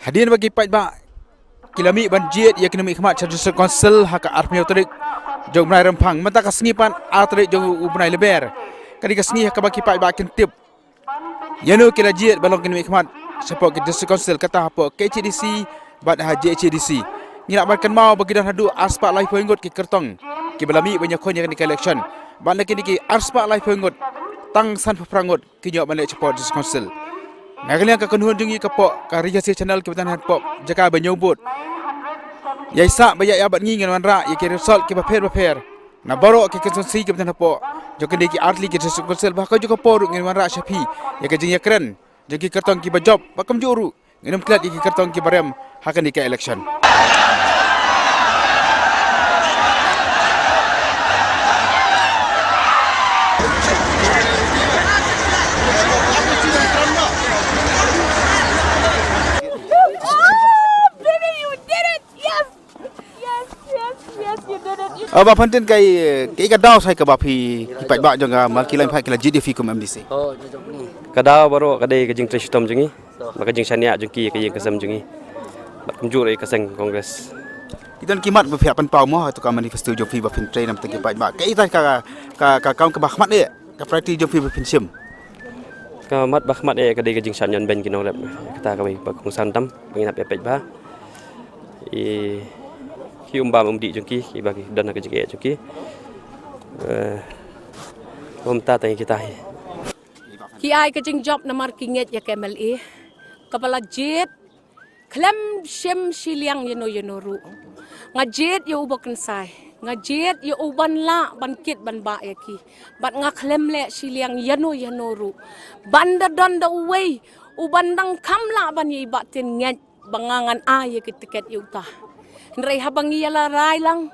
Hadian bagi pai ba kilami banjir ya kini khmat charge council haka army autorik jong bnai rempang mata ka sengipan autorik jong ubnai leber kadi ka sengi haka bagi pai ba kintip yano kila jit balong kini khmat support ke district council kata hapo KCDC bad haji HDC ngina barkan mau bagi dan hadu arspa live poingot ki kertong ki balami banyak konya kini election ban kini ki arspa live poingot tang san prangot ki nyok balik support district council ngalian ka kunhun jungi kapok ka rijasi channel ke batan pop jaka banyobot yaisa baya ya bat ngin wanra ya ke result ke baper na baro ke konstitusi ke batan pop jokin ki artli ke district council bah ka juga por ngin wanra syafi ya ke jing ya keren joki kartong ki bajob bakam juru nginum klat ki kartong ki barem hakan ke election Aba panten kai kadau sai ka bapi kipat ba jong ma kilai phai kila GDF kum MDC. Oh jong ni. Kadau baro kadai ka jing trishtom jongi. Maka jing sania jong ki ka jing kasam jongi. Bat kumjur ai kasang kongres. Idan kimat ba pihak pan pau mo tu ka manifesto jong fi ba fin train nam te kipat ba. Kai tai ka kaum ka bahmat ni ka parti jong fi ba fin sim. Ka mat bahmat ai kadai ka jing sanyon ben kinong lep. Kata ka bai ba kong santam penginap epet ba. Khi umdi jongki ki bagi dan nak jege jongki ta tanya kita ki ai ka jing job namar kinget ya KMLA kapala jet klem shem shiliang yeno ru ngajet yo ubakan sai ngajet yo uban la bankit ban ba ya ki bat nga klem le shiliang yeno ru banda don da way uban dang kamla ban yi batin nget bangangan ay tiket yuta Nrai habang iyala rai lang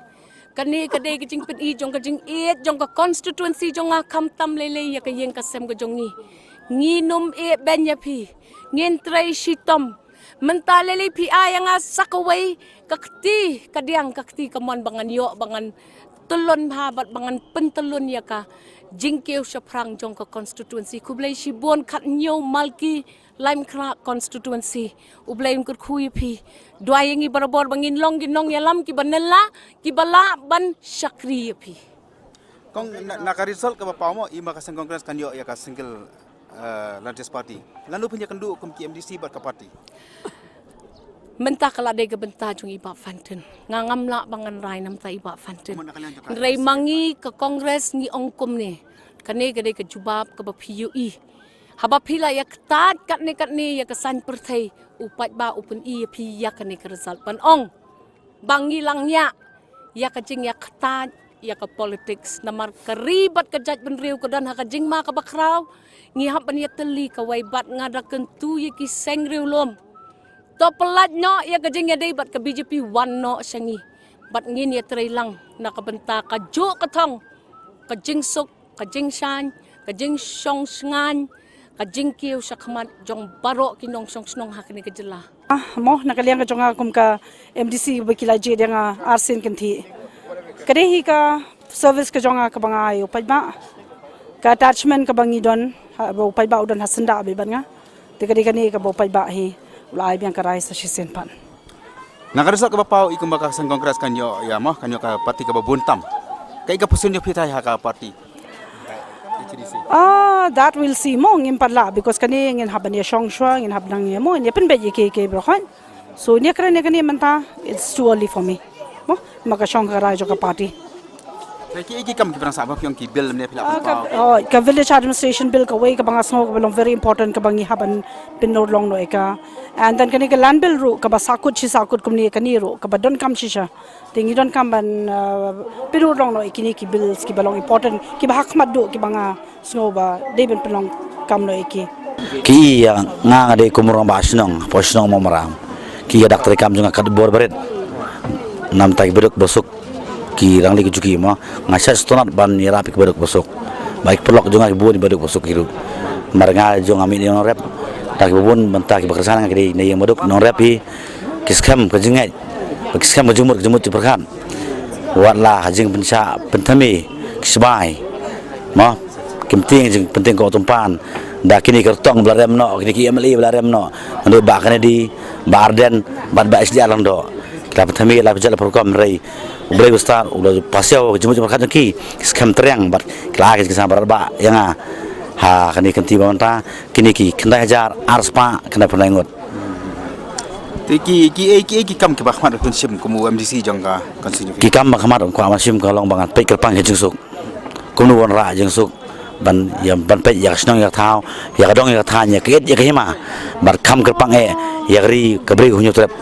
kani kadai kajing pet i jong kajing et jong ka constituency jong akam tam lele ya kayeng kasem ka jong ngi num e benya pi ngin trai shitom menta lele pi ayang sakaway kakti kadiang kakti kamon bangan yo bangan tulon habat bangan pentelun ya ka jingkeu saprang jong ka constituency kublai shibon khat nyo malki laim kra constituency ublai kur khui pi doyengi barabor bangin long ginong yalam ki banella ki bala ban syakri pi kong nak result ka bapa mo ima ka sang kongres kan yo ya ka single largest party lalu punya kendu kum ki MDC bat ka party mentah kala de ke bentah jung iba fanten ngangam la bangan rai nam ta iba fanten rai mangi ke kongres ni ongkum ni kane gede ke jubab ke PUE haba pila ya tat kat ne ya kesan pertai upat ba upun i pi ya kane ke result pan ong bangi langnya ya kajing ya ketat ya ke politics namar keribat ke jaj benriu ke dan hakajing ma ke bakrau ngi hab ban ya teli ke waibat ngada kentu ya ki sengriu lom to pelat no ya kajing ya dei bat ke BJP wan no sangi bat ngin ya trailang na kabenta ka jo katong kajing suk kajing shan kajing song sngan kajing kiu sakmat jong baro kinong song snong hakni kejela mo nakaliang ka jonga kum ka MDC bakila je nga arsen kanthi kadehi ka service ka jonga ka banga ayo pajba ka attachment ka bangi don bo pajba udon hasanda be ban nga te kadikani ka bo pajba hi ulai biang karai sa sisen pan nakaresult ka bapau ikum ba ka sang kongres kan yo ya mo kan yo ka parti ka babuntam kai ka pusun yo pitai ha ka parti that will see mo ngim parla because kani ngin haban ya shong shwa ngin hablang ya mo ni pen be ke bro khan so ni kran kani manta it's too early for me mo maka shong ka rai jo ka party Iki kam kibrang sabab yung ki bill ne pila ka village administration bill ka way ka banga snow ka belong very important ka bangi haban pinor long no eka and then kani ka land bill ru ka ba sakut kumni kani ru ka ba don kam shisha tingi don kam ban pinor long no ikini ki bills ki belong important ki ba hakmat do ki banga snow ba deben pelong kam no eki ki ya nga de kumurang basnong posnong momaram ki ya dakter kam junga kad bor baret nam tak bedok bosok ki rang lagi juki mo ngasas stonat ban ni rapi bedok bosok baik pelok junga ibu ni bedok bosok kiru maranga jong ami ni rep tak bubun bentak bekerjaan ngadi ni yang bedok non rep hi kiskam kejingai kiskam kejumur perkan watlah hajing pensa pentami kisbai mo penting ko tumpan dah kini kertong belarem no kini ki MLA belarem no ando ba kana di ba Arden ba SDR lang do kita pertama la bijak program rai boleh besar udah pasal jemu-jemu kan ki skam terang bat kela ke sambar ba yang ha kini kenti bawanta kini ki kena hajar arspa kena penangut ki kam ke bakhmat kun sim kumu MDC jangka konstitusi ki kam bakhmat ko amasim kalong bangat pe kerpang ke jungsuk kumu won ra jungsuk ban yang ban pe ya snong ya thau ya kadong ya thanya ke ya ke ma bar kham kerpang ya ri kabri hunyo trep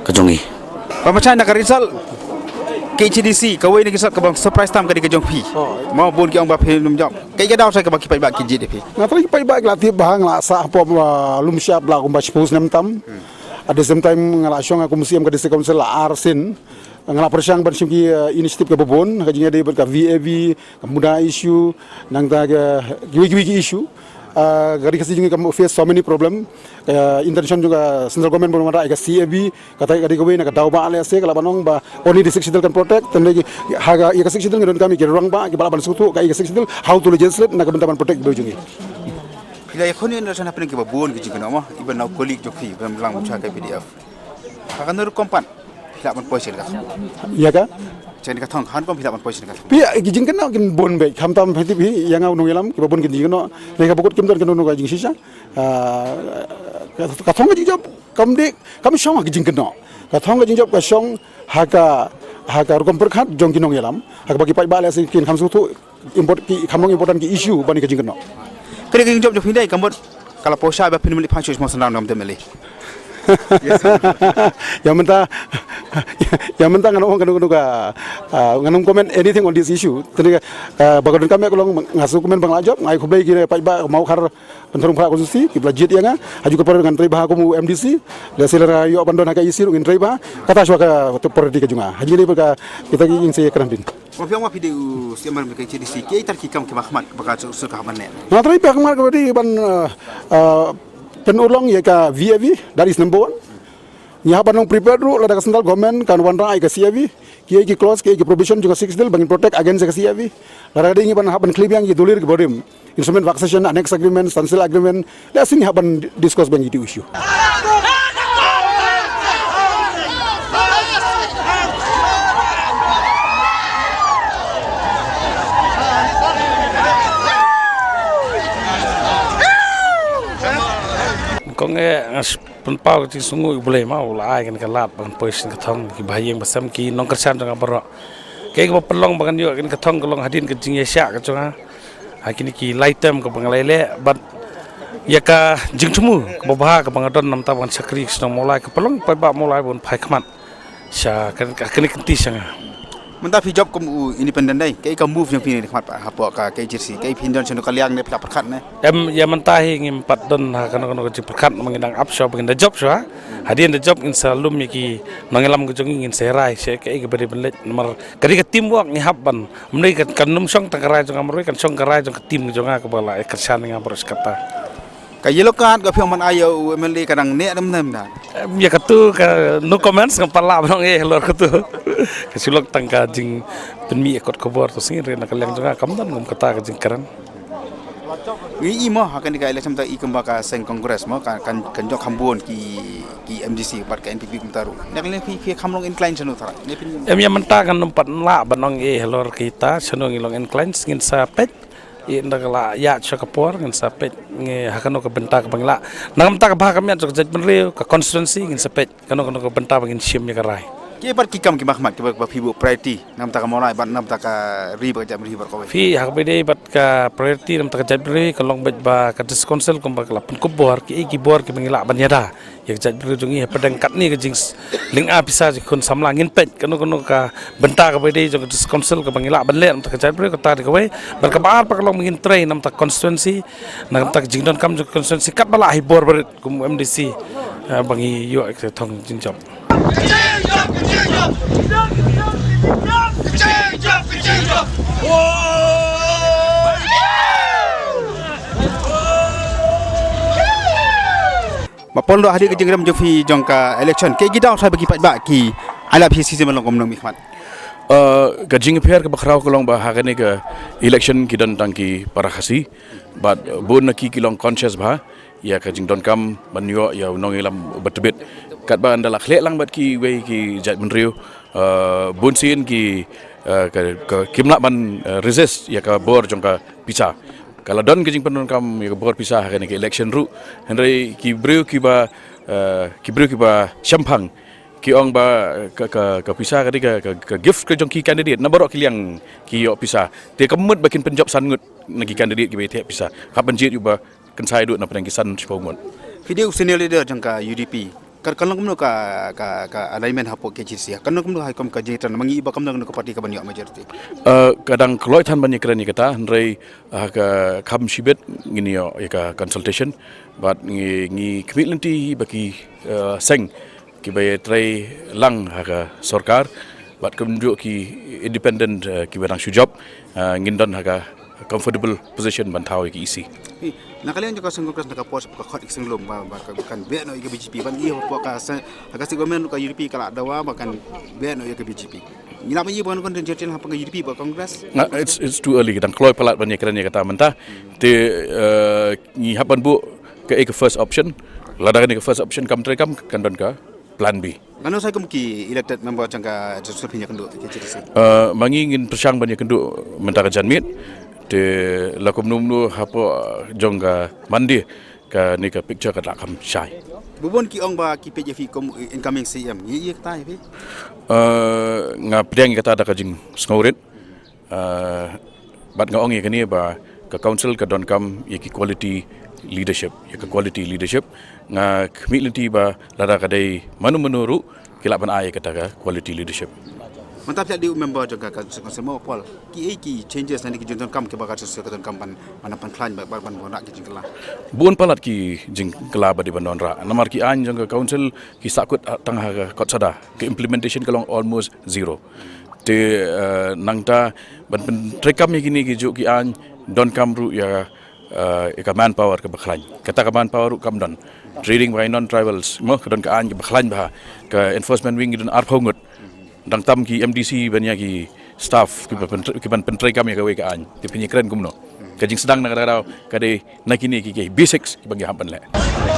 kejongi pemecah nak result KCDC kawai ni kisah kabang surprise tam kadi kejong pi mau bon ki ong ba phe num jom kai gadau sai kabang ki pai ba ki jit pi Ngapai pai ba la ti bahang la sa pom lum siap la kum ba chpus nem tam at the same time ngala syong aku museum ka disi council la arsin ngala persyang ban simki initiative ka bobon ka jinga de ka VAV muda issue nang ta wiki issue gari kasi juga kamu face so many problem intention juga central government belum ada CAB kata gadi kawin nak daw ba ale ase kala banong ba only the six can protect dan lagi haga ia six ngadon kami ke ruang ba ke balaban sutu ka ia six how to legislate nak bentaban protect bojungi bila yakon ni sana pening ke babon ki jingna ma iban now colleague jokhi bam lang ucha ka PDF akan nur kompan bila man poison ka iya ka jadi ka thong han kom bila man poison ka pi gijing kana kin bon be kham tam pheti bi yang au nungelam ke babon kin jingno ne ka bokot kim don kan no ka jing sisa ka thong jing job kam de kam shong gijing kana ka thong jing job ka shong haka rukom perkhat jong kinong yelam haka bagi pai bale sin kin kham su tu import ki khamong important ki issue bani ka jing kana kali ki job jok hindai kambot kala posha ba pinmili phanchu mo sanam nam temeli yang mentah nganu comment anything on this issue tadi bagadon kami kalau ngasu komen bang lajab ngai kublai kira pai ba mau khar pentarung pra konstitusi ki blajit yang aju ke dengan tri bah ko MDC le selera yo bandon ka isi ngin tri bah kata swa ka perdi ka junga haji ni ba kita ingin saya kerambin Wafiang wa video siamar mereka CDC ki tar ki kam ke mahmat baka sur ka haman ne na tri bah kamar ko di ban penulong ya ka VAV that is number 1 nya banong prepare ru la central government kan wan ra ka CAV ki close ki provision juga 6 dil bangin protect against ka CAV la ding ban haban clip yang dulir ke bodim instrument vaccination annex agreement standstill agreement la sini haban discuss bang itu issue kong penpau ti sungu boleh mau lai kan kalat ban poisin kathong ki bahayeng basam ki nong kersan jang baro ke ko pelong bagan yo kan kathong kolong hadin ke jing yasya ka chunga hakini ki laitem ko bangalele bat ya ka jing chumu ko bah ka bangadon nam ta ban sakri snong molai ka pelong pai ba molai bon phai khmat sha kan kini kenti sanga mentah fi job kum independent dai kai ka move yang fi ni khmat pa hapo ka kai jersey kai pindon seno kaliang ne pla perkhat ne ya mentahi ngim pat don ha kan kono ji perkhat mangindang up shop ngin job sha hadin the job in salum yaki mangilam ko jong ngin serai se kai ke bari belet nomor kadi ka teamwork ni habban mnei kan num song takarai jong amroi kan song karai jong tim jong ka bala kersan ngam boros kata ka yellow card ka fiang man ayo MLA kadang ne nam da ya katu ka no comments ngam pala bang lor katu kesulok tangka jing penmi ekot kobor to sing rena kaliang jong kam dan ngam kata ka jing karan ngi mo akan di election ta ikem baka seng kongres mo kan jok hambon ki MDC pat ka NPP kumtaru nek le fi khamlong incline seno thara ne pin ya menta kan numpat la banong lor kita seno ngilong incline ngin sapet indagala ya chakapor ngin sapet nge hakano ka benta ka bangla nangam ta ka ba kami jok jaj benre ka constituency ngin sapet kano ka benta bangin sim ya karai ki par ki kam ki mahmat ki ba fi bu priority nam ta ka molai ban nam ta ka ri ba jam ri bar ko fi hak bede bat ka priority nam ta ka jaj benre ka long bet ba ka council kum ba ka pun ko bor ki bor ki bangila banyada yak jaj benre jongi padang kat ni ka jings ling a bisa kun samla ngin pet kano ka benta ka bede jong council ka bangila banle nam ta ka jaj benre ka ta ka we bar ka bar pa ka long ngin train nam ta constituency nam ta jingdon kam constituency kat bala hi bor bar kum MDC bangi yo ek thong jinjob Mapoldo hari kejengram jofi jongka election ke gidau sai bagi pat ba ki ala phi sistem long komnong mikmat Gajing pair ke bakrau kolong bahagane ke election kidan tangki para khasi but bun naki kilong conscious bah ya kajing don kam banyo ya nong ilam betebit kat ba andala khlek lang bat ki we ki jat menriu bun sin ki ke kimla ban resist ya ka bor jong ka pisa kalau don kajing pendon kam ya bor pisa hagane ke election ru henry ki breu ki ba syampang ki ong ba ka pisah kadi ka gift ke jong ki candidate na barok kiliang ki yo pisah te kemut bakin penjob sangut nagi candidate ki bete pisah kapan jit ba kensai dut na pedang kisan sepomon video senior leader jong ka UDP kalong kumno ka alignment hapo ke jisia kalong kumno hai kom ka jitan mangi iba kamno ka parti ka banyo majority kadang kloy than banyak kerani kata henry ka kam shibet ngini yo ka consultation but ngi commitment baki seng ki bay try lang haga sarkar bat kumjuk ki independent ki barang sujab ngindon haga comfortable position bantau ki isi nakalian juga sengkok nak pos ka khot ikseng lom kan be no ke BJP ban iyo po ka haga si government ka UDP kala dawa bahkan be no ke BJP ngila ma ban kon jenjen ha pa UDP ba kongres it's too early kadang kloy palat banyak kerani kata mentah te ngi hapan bu ke first option ladang ke first option kam trekam kandon ka plan B. Ano saya kemki elected member jangka justru punya kenduk KCDC. Mangi ingin persang banyak kenduk mentara janmit de lakum numnu hapo jongga mandi ka ni ka picture ka lakam syai. Bubon ki ong ba ki PJV kom incoming CM ye kata ye. Nga pedang kata ada kajing sngorit. Bat nga ong ye kani ba ka council ka don kam ye ki quality leadership ya quality leadership nga community ba lada kadai manu-menuru kilapan ay kata ka quality leadership mantap jadi member jaga kan semua pol ki changes nanti ki jonton kam ke bakar sesuatu kan kampan manapan klan ban bonak ki jingkela buon palat ki jingkela ba di bandon ra namar ki an jangka council ki sakut tangha ka kot sada ke implementation kalong almost zero te nangta ban trekam ni kini ki ju ki an don kam ru ya ika manpower ke baklan kata ka manpower kam don trading by non tribals mo don ka an ke baklan ba ka enforcement wing don arphongut dang tam ki MDC banya ki staff ki ban pentrai kami ka we ka an ti pinyi kren kumno ka jing sedang na kadaraw kade nakini ki basics ki bagi hampan le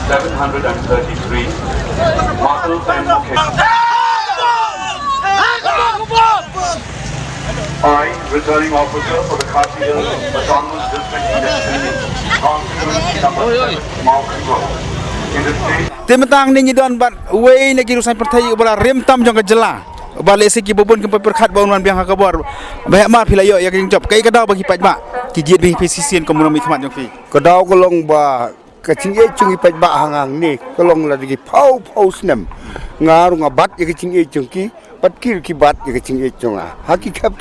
733 muscles and I, returning officer for the Khasi Hills Autonomous District Election, constituency number 7, Malcolm Road, in the state. Tementang ni don bat we ne ki rusan pertai bala rem tam jong ka jela bale se ki bobon ke perkhat baunwan biang ka bor ba ma philayo ya king job kai ka daw bagi paj ba ki jit bi PCCN komunami khmat jong fi ka daw ko long ba ka chinge chungi paj ba hangang ni ko long la di pau snem ngaru ngabat ya ka chinge chungki pat kir ki bat ye kaching e chunga ha ki khap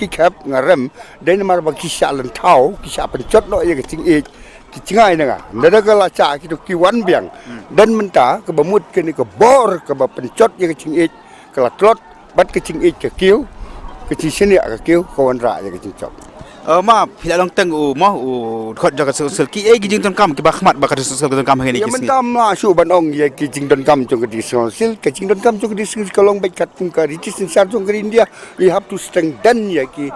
ngarem den mar ba ki shalan thau ki sha pen chot no ye kaching e ki chingai nga nda ka la cha ki to ki wan biang den menta ka ba mut ke ni ka bor ka ba pen chot ye kaching e ka la trot bat kaching e ka kiu ka chi senia ka kiu ko wan ra ye kaching chot ma phila long teng mo khot jaga sel ki gi jing ton kam ki ba khmat ba ka sel ton kam heni ki sini ya ma su ban ong ye ki jing don kam jong di sil ka jing don kam jong di sil ka long bai kat tung ka ri sin sar jong India we have to strengthen ye ki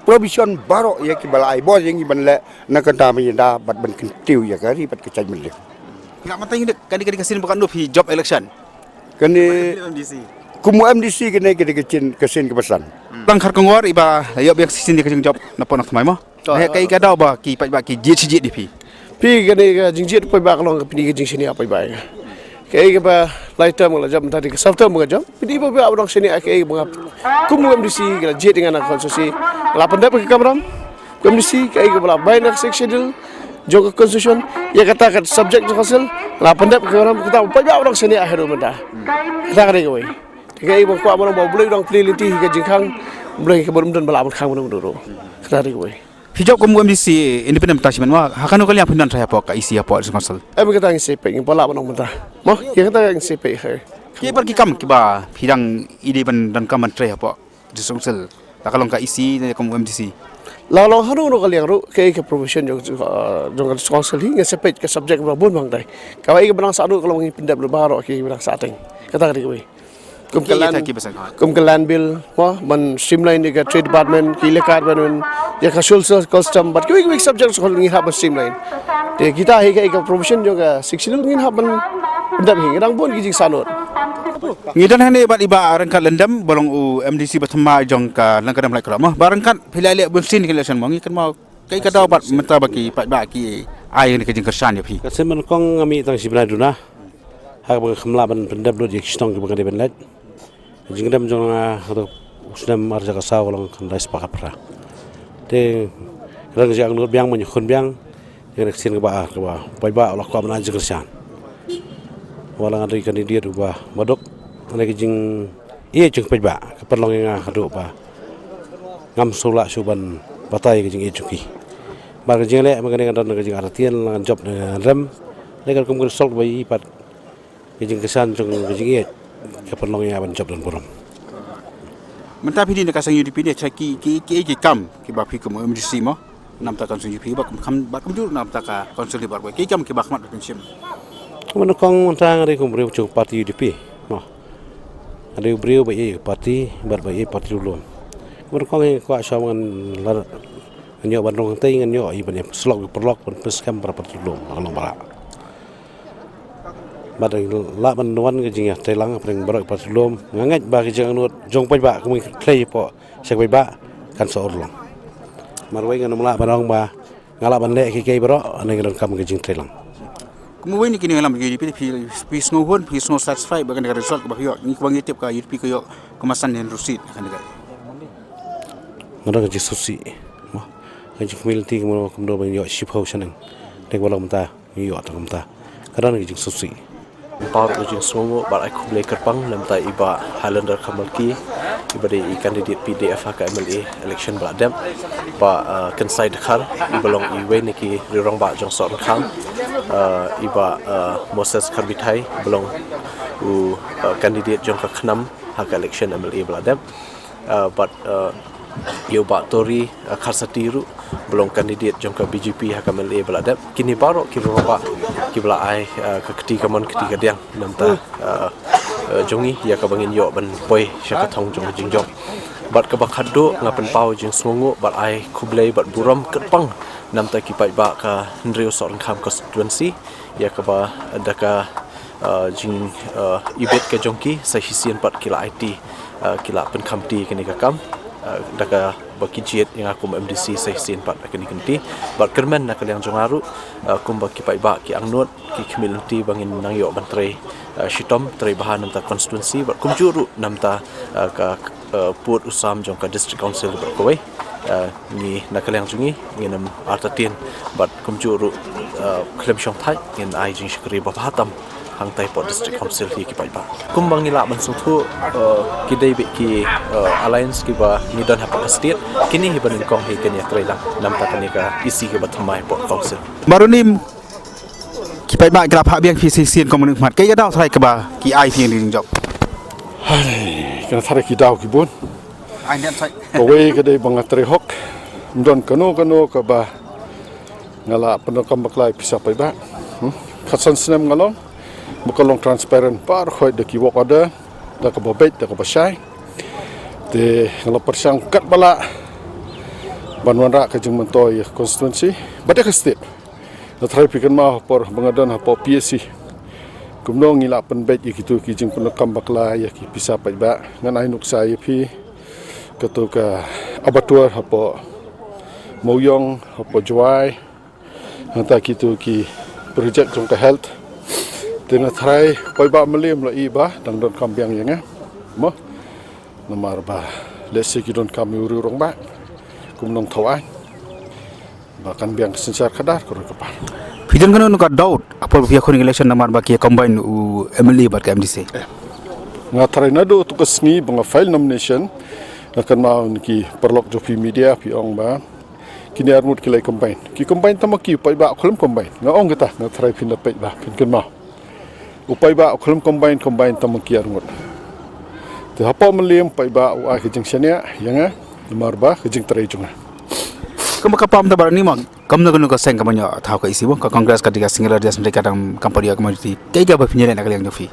provision baro ye ki balai bo yang ban le na ka ta mi da bat ban tiu ye ka ri bat ka chai min le ngak matang ni kadi kasin bukan fi job election kan ni kumu MDC kene kene kesin kepesan bang khar kongwar iba yo biak sin di kajing job na pon mai mo he kai ka daw ba ki pa ki jit di pi kene ka jingjit pa ba kalong pini ka jingsini apa ba kai ka ba lifetime la jam tadi ka safta mo jam pini ba ba orang sini kai mga kumu MDC ka jit dengan ak konstitusi la pandap ka kamram MDC kai ka bala bain ak section joga constitution ya kata kat subject hasil la pandap ka kamram kita pa ba orang sini akhir menda kita ka dei kai ba ko amon ba bulai dong pliliti ka jingkhang bulai ka berum dan bala amon khang dulu kita dei hijab komu MDC independent attachment wa hakanu kali apun dan saya apa ka isi apa semasal kita ngisi pe ngin bala amon mentah mo ya kita ngisi pe he ki par ki kam ki ba hidang ide ban dan kam tre apa disungsel takalong ka isi ne komu MDC lalu haru no kaliang ru ke provision jong council hi ngesepet ke subject ba bon bang dai kawai ke benang sadu kalau ngin pindah berbaro ke benang sateng kata kali we kum kalan bill mo man streamline the trade department ki lekar ban ya ka social custom but quick subjects hol ngi ha ban streamline te kita he ka promotion juga siksil ngi ha ban ndam hi rang bon ki jing sanot ngidan hane bat iba rangkat lendam bolong u MDC batma jong ka langkadam lai kram barangkat pilale bunsin election mo ngi kan mau kai kada bat menta baki pat ba ki ai ni kajing kersan ya phi Kasi man kong ami tang sibna duna. Hak bang khamla ban pendap do jek stong ke bang ben laj. Jingdam jong do usnam arja ka saw lang kan rais pakapra. Te rang jang nur biang man khun biang. Nek sin ke ba pai ba la ko ban jek kersan. Wala ngari kandidat ba madok nek jing ie jeng pai ba ka perlong nga hadu ba. Ngam sula suban batai ke jing ie juki. Bar jeng le magane kan don jeng artian lan job rem le kan kum sol bai pat jeng kesan jeng jeng ye kapalong ya ban job don borom menta phi ni ka sang UDP ni chaki ki kam ki ba phi ko MDC mo nam ta kan sang UDP ba kam ju nam ta ka konsol bar ba ki kam ki ba khmat ben sim man kong tang re kum reu chu parti UDP mo ade breu ba ye parti bar ba ye parti ulum man kong ko asam ngan lar nyo ban rong tei ngan nyo i ban slok perlok ban peskam bar parti ulum ngalong bara bad la ban wan ke jing te lang apreng barak pas lom ngangat ba ke jang nut jong pai ba kumi klei po sek pai ba kan so orlong marwai ngan mala barang ba ngala ban le ke baro ane ngan kam ke jing te lang kemudian kini ngalam UDP pi snow hon pi snow satisfied bagan negara result ba yo ni kwang yetep ka UDP ko yo kemasan den rusit akan negara ngara ke susi mo ke jing community mo kum do ban yo ship house nang tek wala mta yo ta mta kadang ke jing susi Power ujung semua bar aku boleh kerpang lemtai iba Highlander Kamalki iba di kandidat PDF ke MLA election beladem ba kensai dekhar ibalong iwe niki rirong ba jong son kham iba Moses Karbithai belong u kandidat jong ka khnam hak election MLA beladem but yo ba tori kharsatiru belong kandidat jong ka BJP hak MLA beladem kini baru rirong ba kibla ai ka ketika mon ketika diang namta jongi ya ka bangin yo ban poi syaka thong jong jingjong bat ka bakhado ngapen pau jing swongo bat ai kublai bat buram ketpang namta ki pai ba ka ndreu sorn kham constituency ya ka ba daka jing ibet ka jongki sahisian pat kila IT kila pen khamti kini ka kam daka baki jet yang aku MDC sahisian pat kini kenti bat kermen nak yang jongaru kum baki pai ba ki angnot ki community bangin nang yo bantrei shitom trei bahan namta constituency bat kum juru namta ka put usam jong ka district council ba koi ni nak yang jungi nginam artatin bat kum juru klem shong thai in ai jing shkri ba hatam hang tai pot district council hi ki pai ba kum bangila ban sung thu ki dei be ki alliance ki ba ni don hapa state kini hi ban kong hi kenya trailang namta kani ka isi ki ba thamai pot council barunim ki pai ba grap ha biang phi sesien komunik mat kai ga daw thai ka ba ki ai phi ni job hai kana thare ki daw ki bon ai net sai ko we ka dei banga tre hok don kano ka ba ngala penokam baklai pisa pai ba khasan snem ngalong mukalong transparent par khoi de ki wok order da ka bobet da ka basai te ngala persang kat bala banwan ra ka jing mentoy constituency bade ka state da trai pikan ma por bangadan ha po PSC kumno ngila pen bet ki tu ki jing penokam bakla ya ki pisa pai ba ngan ai nuk sai phi ka tu ka abatua ha po moyong ha po jwai hanta ki tu ki project jong ka health tena try pai ba melim la iba dang don kambiang yang mo namar ba lesi ki don kam uru rong ba kum nong thawai ba kan biang sensar kadar ko ka par pidon kan ka daud apa pihak kon election namar ba ki combine u MLA ba ka MDC nga try na do to kasngi banga file nomination akan ma ki perlok jopi media pi ong ba kini armut ki lai combine tamaki pai ba kholum combine nga ong gata nga try pin la pai ba pin kan ma upai ba kholum combine tamaki arngot te hapa meliam pai ba wa kijing sania yanga marba kijing trai junga kum ka pam ta bar ni mang kam na ka seng ka manya thaw ka isi bo ka congress ka diga singular jas mereka dam kampari community kai ga ba pinye na ka yang jofi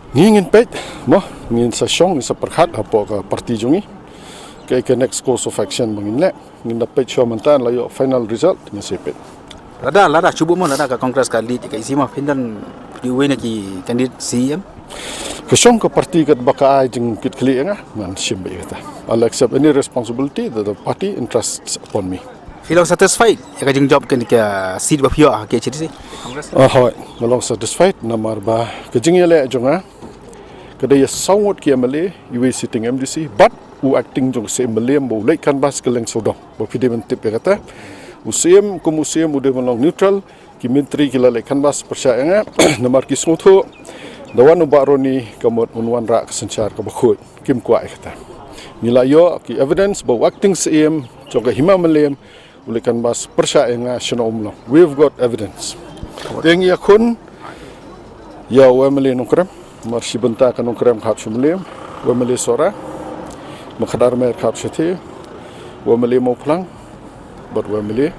ngin pet mo ngin sa syong sa perkhat apo ka parti jungi ke next course of action mangin le ngin dapat syo mantan layo final result ngin sepet lada cuba mo lada ka kongres ka lead ka isi ma pindan diuwe na ki candidate CM ke syong ka parti kat baka ai jing kit kli nga man simbe kata I'll accept any responsibility that the party entrusts upon me. Feel satisfied ya ka jing job kan ka seat ba pio ke chiri si kongres Hoi, malong satisfied namar ba kajing yale jonga kadaya sawot ki MLA iwe sitting MDC but u acting jong se MLA mo lek kan bas keleng sodong bo pide mentip ya kata usim ude malong neutral ki menteri kila lek kan bas percaya nga namar ki smutho dawan ubaroni kamot unwan ra kesencar ka bakhut kim kwa kata nila yo ki evidence bo acting CM jong ka hima MLA ulekan bas percaya nga sino umlo we've got evidence Teng ya kun ya wemeli nongkrem marsi benta kan nongkrem khat shumlem wemeli sora makadar mer khat shati wemeli mo plang but wemeli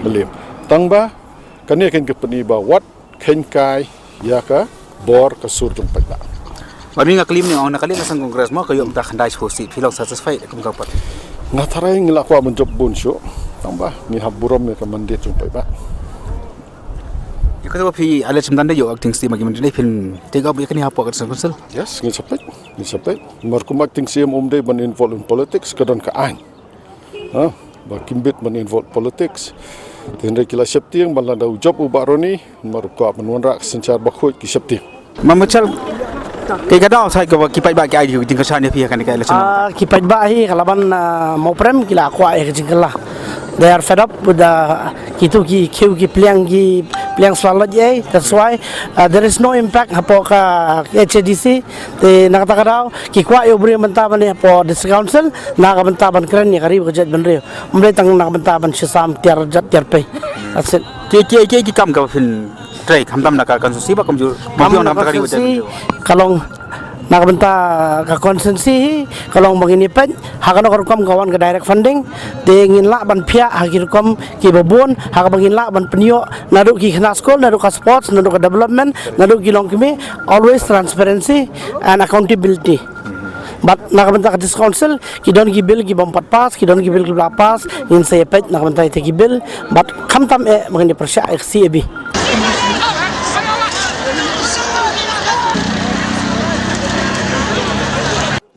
melim tangba kan ya kan kepeni ba wat ken kai ya ka bor ka sur jong pada Mari nga klim ni ang nakali sa kongres mo kayo ta khandai hosi feel satisfied kum ka pat ngatarai ngilakwa menjob bonsyo tangba ni haburom me ka mandit jong pada Ikaw ba pi alat semdan yo acting steam agi mandai film take up yakni hapo ka sa konsel yes ngi sapet mar kumak ting sim umde ban involved in politics kadon ka an ha ba kimbit ban involved politics tendre kila septiang balanda job ubaroni mar ko manwanra sencar bakhoi ki septiang mamachal kay kada sai ka kipai ba kay yu ting ka sa ni pi kan ka election kipat ba hi kalaban mau prem kila kwa jingla they are fed up with the kitu ki pliang selalat ye that's why there is no impact hapo ka HDC te nakatakaw ki kwa yo bri mantaban ni hapo district council nakabantaban kren ni karib jet benre umre tang nakabantaban sisam tiar pe that's it ki kam ka fin try kamdam na ka konsensi ba kamjur mabyo na ka kari kalong nakabenta ka konsensi kalong manginipan hakano karukam kawan ka direct funding de ngin la ban phia hakirukam ki babon hakabangin la ban penyo nadu ki khna school nadu ka sports nadu ka development nadu ki long kimi always transparency and accountability but nakabenta ka this council ki don ki bill ki bom pat pass ki don ki bill ki bla pass in say pet nakabenta ite ki bill but khamtam mangini persya CAB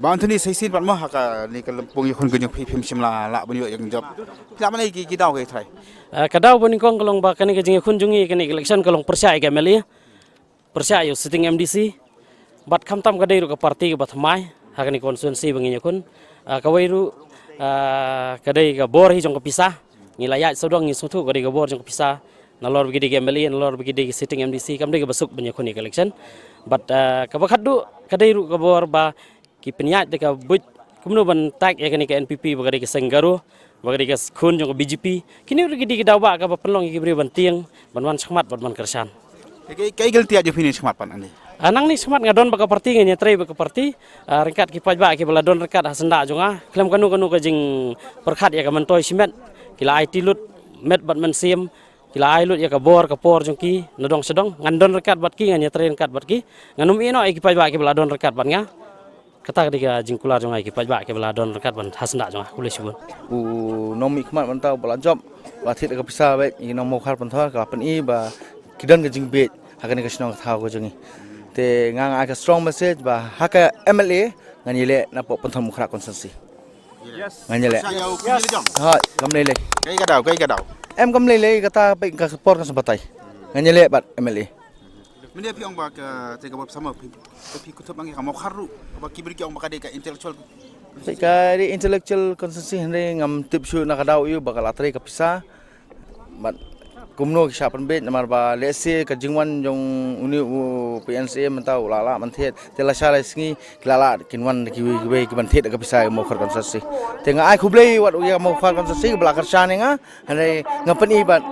Bantuni saisin pat mo haka ni kalampung yun kun phim simla la bunyo yang job la mana ki daw kay try kadaw bani kong kalong ba kani kajing kunjungi kani election kalong persya ga meli persya yo sitting MDC bat khamtam kadai ru ka parti ga bathmai hakani constituency bangi kun kawai ru kadai ga bor hi jong ka pisah ngilaya sodong ngi sutu kadai ga bor jong ka pisah nalor bigi ga meli nalor bigi sitting MDC kamdai ga basuk banyi kun election but kabakadu kadai ru ga bor ba ki penyat deka but kumno ban tag ya kani ka NPP bagari ka senggaru bagari ka khun jong BJP kini uri gidi dawa ka penlong ki bri ban tiang ban skhmat ban kersan kay gelti aja finish skhmat pan ani anang ni skhmat ngadon baka parti nganya trai baka parti ringkat ki pajba ki bala don ringkat hasenda jonga klem kanu ka jing perkhat ya ka mentoy simet kila IT lut met bat men sim kila ai lut ya ka bor ka por jong ki nadong sedong ngandon ringkat bat ki nganya trai ringkat bat ki nganum ino ai ki pajba ki bala don ringkat ban nga kata ketika jingkular jongai ki pajba ke bala don rekat ban hasnda jonga kulai sibun nomi khmat mantau bala job ba thit ka pisa ba i nom mo khar panthar ka pan i ba kidan ka jingbet hakani ka snong thau ko jongi te ngang ka strong message ba haka MLA ngani le na po panthar mukhra consensi ngani le ha kamle le kay ka daw em kamle le kata ba ka support ka sabatai ngani le bat MLA Mende pi ong ba ka tega ba sama pi kutub mangi ka mau kharu ba kibri ki ong ba ka intellectual ka di intellectual consensus hande ngam tip shu na kadau yu bakal atrai ka pisa but kumno ki sapan bet namar ba lese ka jingwan jong uni PNC mentau lala manthet tela sala singi lala kinwan ki we ki manthet ka pisa mo khar consensus tenga ai khublei wat ya mo khar consensus bla karsane nga hande ngapani bat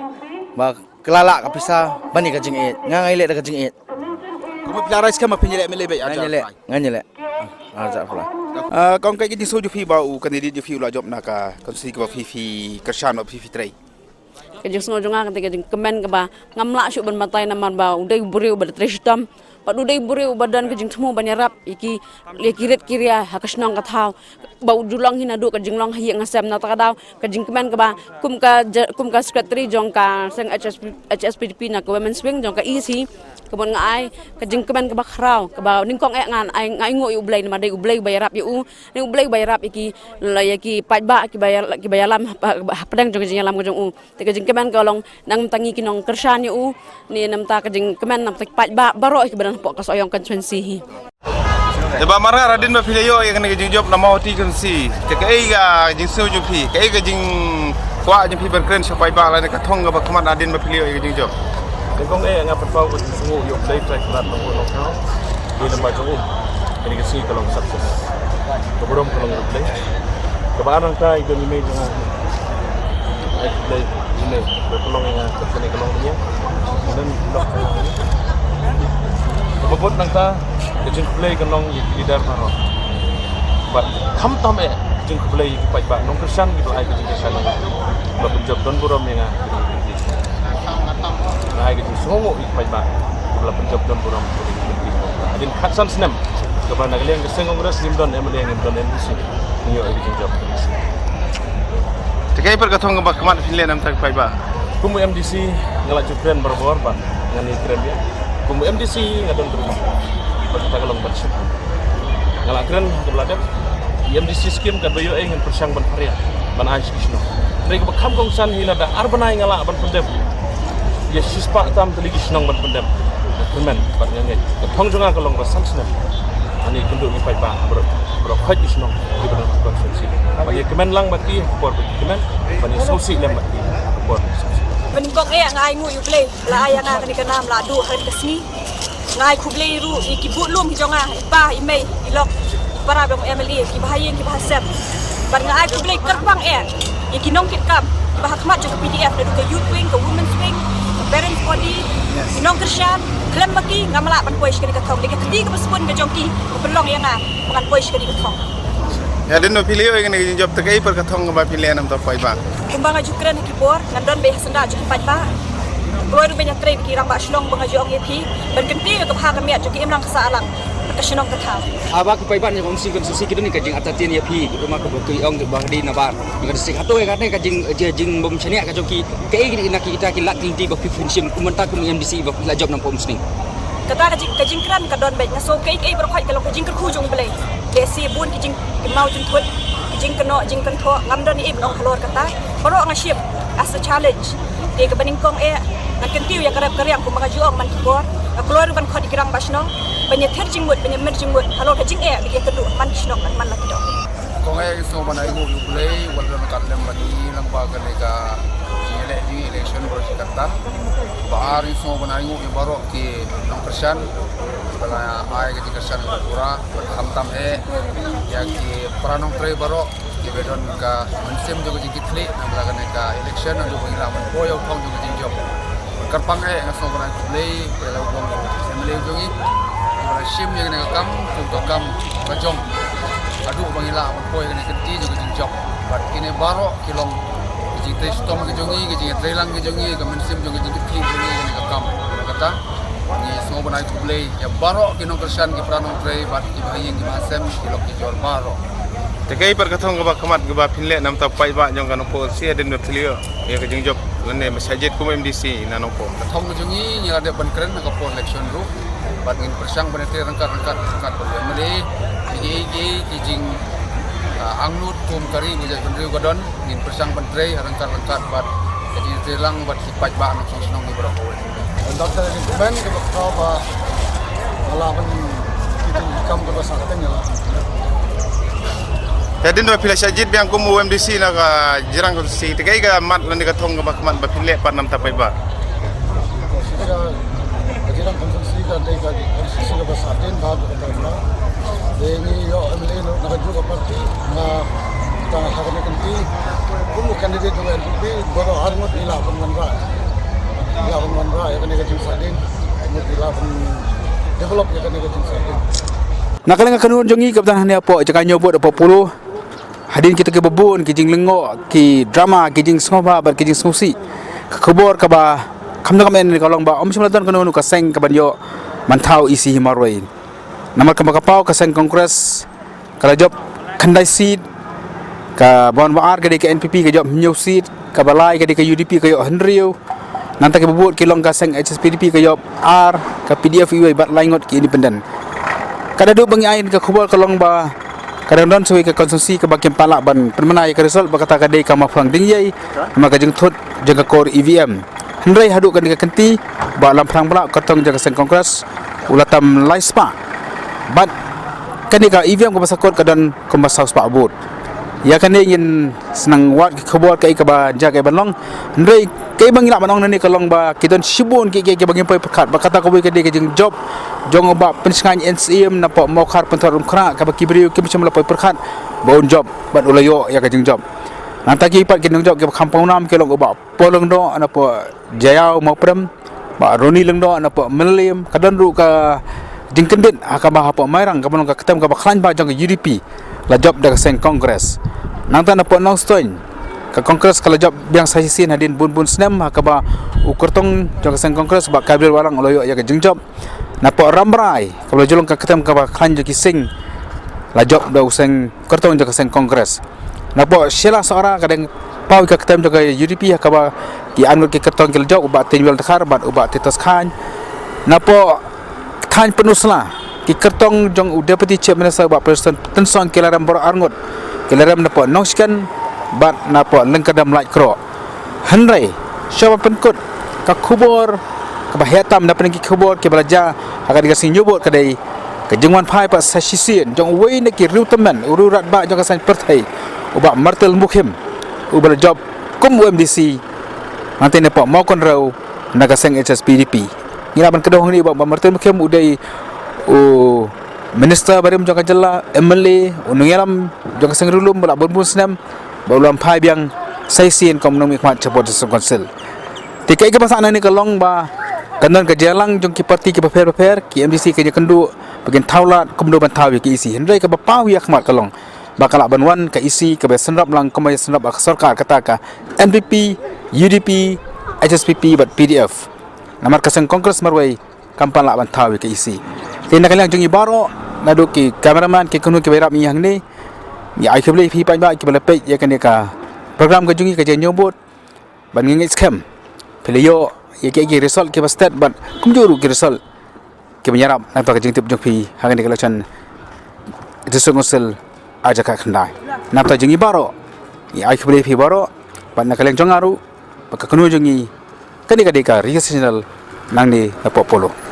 ba kelala ka pisa bani ka jing et ngangai le ka jing et kumo pilarais ka mapinyele mele be nganyele aja pula kong kay gidi so ju fi ba u kanidi ju fi la job na ka konsi ka fi kershan ba fi trai kajing sngo jonga ketika kemen ka ba ngamla syu ban matai naman ba udai buriu ba trestam Padudai buri badan kejing semua banyarap iki kirit kiria hakasnong kathau bau julang hinadu kejing long hiya ngasam na takadaw kejing kemen kaba kum ka secretary jong ka seng HSPDP na ka women's wing jong ka EC kebon ngai kejing kemen kaba khrau kaba ningkong ngan ngai ngo yu blai ma dai ublai bayarap yu ni ublai bayarap iki la yaki pajba ki bayalam padang jong kejing lam jong te kejing kemen kalong nang tangi kinong kersan yu ni namta kejing kemen nam tak pajba baro ki badan pok kasoyong konstituensi Eba marga radin ba pilayo yang kena jing job nama hoti konsi. Tekai ga jing seu ju pi, kai ga jing kwa jing pi berkeren sampai ba la ka thong ga ba khamat radin ba pilayo yang jing job. Kong nga patpaw ko sungo yung play track rat ng ulo ko. Di naman ko kini kasi kalong success. Kaburom kalong play. Kabarang tay do ni medyo nga. Ay play ini berkelong nga kini kalong niya. Dan lock na. Kabut nang ta kajing play kalong leader na ro. But kam tam kajing play pa ba nong kersan gitu ay kajing kersan na. Ba job don burom nga. Nah, gitu songo ik pai ba. Kula penjob don buram. Adin khatsan snem. Kabana galeng keseng kongres limdon emle ngimdon MDC. Niyo iki job. Tekai per kathong ga khamat pinle nam tak pai ba. Kumu MDC ngalak jupren berbor ba. Ngani kren dia. Kumu MDC ngadon terus. Bakta kalong batsuk. Ngalak kren kebeladem. MDC skim kad bayo ngan persang ban haria. Ban ais kisno. Mereka bakam kongsan hila da arbanai ngalak ban pendem. Ya sispa tam teligi senang berpendam kemen bat ngai thong jonga kalong basan senam ani kenduk ni pai ba bro khaj senang di badan konstitusi bagi kemen lang bati por kemen bani sosi lem bati por Beningkong ngai ngu yu play la ayana kani kanam la du hari kesni ngai ku play ru iki butlum jonga ba imei ilok para bang MLA ki bahayen ki bahasem bar ngai ku play kerbang iki nong kit kam bahakmat jo PDF da ke youth wing ke women's wing parents body sinong kersian klem baki ngamala pan poish kani kathong de ketiga bespun ke jongki belong yang bukan poish kani kathong Ya den no pilio yang kena job tekai per kathong ba pilih nam ta pai ba kumbang aju kren ki bor ngandon be senda ju pai ba Keluar banyak trade ki rang ba shlong bang aju ong yepi berkenti ke ha kami aju ki emlang kesalang kesenong kathau aba ku pai ban yang kongsi kita ni kajing atatian yepi rumah ke betul ong bang di nabar dengan sik hatoi kan kajing bom chania ka joki kai ni nak kita ki lat di bak function kumenta kum MDC bak la job nam pom sning kata kajing kran ka don be na so kai berkhoi kalau kajing kerku jong belai desi bun kajing mau jeng thut kajing keno jing kan tho ngam don ni ong halor kata baro ngaship as a challenge de ke beningkong nak kentiu ya karep karyang ku mangaju ong man kibor keluar ban khodi kirang basno banyak terjing mut banyak merjing mut halor kajing dia kedu man kisno man lagi do kong so banai go yu play wala katlem bani lampa kaneka di election bersikatan baari so banai go baro ki nong kersan bala ai ke kersan pura hamtam ya ki pranong tre baro ki bedon ka mensem jo ki kitli namla kaneka election adu pengilaman boyo kong jo ki job karpang ngaso banai play bela bong semle jongi bala shim yang kaneka kam untuk kam bajong adu bangila man poy kani kenti jo ki job bat kini baro kilong ki tre stom ki jongi ki tre lang ki jongi ka mensem jo ki kitli jongi kaneka kam kata ni so banai play ya baro ki nong kersan ki pranong tre bat ki bahayeng ki masem kilok ki jor baro tekai per kathong ga khamat ga pinle nam ta pai ba jong kan po sia den no pilio ya ke jing job ne masjid kum MDC nanong po kathong jongi ni ada ban keren ka po election ru bat ngin persang benete rangkat mele igi kijing angnut kum kari bujat pendri godon ngin persang pentre rangkat bat jadi telang bat sipat ba nang senong ni bro dokter ni ben ke ba ala ban kita kam ke pasar tengah Tadi no pilih sajid biang kumu MDC na ka jirang ko si tekai ga mat lan ka thong ga mat ba pinle pat nam ta pai ba jirang konsensi ka dei ka konsensi ka basaten ba ka dengi yo emle no na juga parti na ta hakane kanti kumu candidate do LP boro harmot ila panwanra ya kane ka jing sadin mo ila pan develop ya kane ka jing sadin Nakalang kanun jongi kaptan hanya po jaka nyobot apa puluh hadin kita ke bebun ki jing lengo ki drama ki jing sngoba bar ki jing susi kebor ka ba kamna kamen ni kalong ba om simlatan kanun ka seng ka banyo mantau isi himarway namar kapau ka seng kongres kala job khandai seat ka bon war ka ke NPP ka job new seat ka balai ka ke UDP ka yo henrio nanti ka buat kilong ka seng HSPDP ka job R ka PDF iwe bat laingot ki independent kada du bangi ain ka khubal kalong ba kadang don suai ka konsumsi ka bagian palak ban permenai ka result ba kata ka dei ka mafang dingyai maka jeng thut jeng ka core EVM hendrai hadu ka kenti ba lam phang balak katong jeng seng kongres ulatam laispa bat kanika EVM ko basakot kadon ko basau spa bot ya kan ingin senang wat khobor kai ka ba jaga banlong ndrei kai bangila banong nani kalong ba kidon sibun ki bangin poi pekat ba kata ko ke de jeng job jong ba pensngan NCM na po mau khar pentorum khra ka ba kibriu ki macam la poi pekat bon job ban ulayo ya ka jeng job nanta ki pat kinong job ke kampung nam ke long ba polong do ana po jayau mau prem ba roni leng do ana po melim kadon ru ka jeng kendit ka ba po mairang ka banong ka ketem ka ba khlan ba jong UDP la job dak seng kongres nanta na po nong stoin ka kongres kala job biang sahisin hadin bun snem ka ba ukurtong jong seng kongres ba kabil warang loyo ya ka jeng job na po ramrai kalau jolong ka ketem ka ba khan ki sing la job da seng kurtong jong seng kongres na po sila seorang kadang pau ka ketem jong UDP ka ba ki anur ki kurtong ki job ba tinwel dakhar ba uba titas khan na po khan penusla ki kertong jong deputy chief minister ba person tensong kilaram bor arngot kilaram na po nongskan bat na po lengkadam light kro hanrai syaba penkut ka khubor ka bahetam na penki khubor ke belajar akan dikasih nyobot kadai ke jengwan phai pa sasisien jong wei ne ki riu teman ururat ba jong kasan perthai uba martel mukhim ubal job kum MDC nanti ne po mau kon rau naga seng HSPDP ngira ban kedong ni ba martel mukhim udai minister barim jong kajala MLA unungelam jong seng rulum bala bun snam baulam phai biang saisien komnom ikmat chapot council tikai ke pasana ni kalong ba kanon ka jalang jong ki parti ki paper ki MDC ke kendu bagian taulat komdo ban tawi ki isi hendai ka bapau ya khmat kalong bakala banwan ka isi ka besenrap lang komai senrap ka sarkar kata ka MPP UDP HSPP bat PDF namar ka seng kongres marwai kampala ban tawi ki isi tin kalian jong ibaro nadu ki cameraman ki kunu ki berap yang ni ya ai kebli phi pai ba ki bala pe ya kan ka program ka jungi ka je nyobot ban ngi scam peliyo ya ki result ki bastat ban kumjuru ki result ki menyarap nang ka jing tip jong phi hang ni election district council aja ka khandai nam ta jing ibaro ya ai kebli phi baro ban kalian jong aru ka kunu jungi kan ka regional nang ni na popolo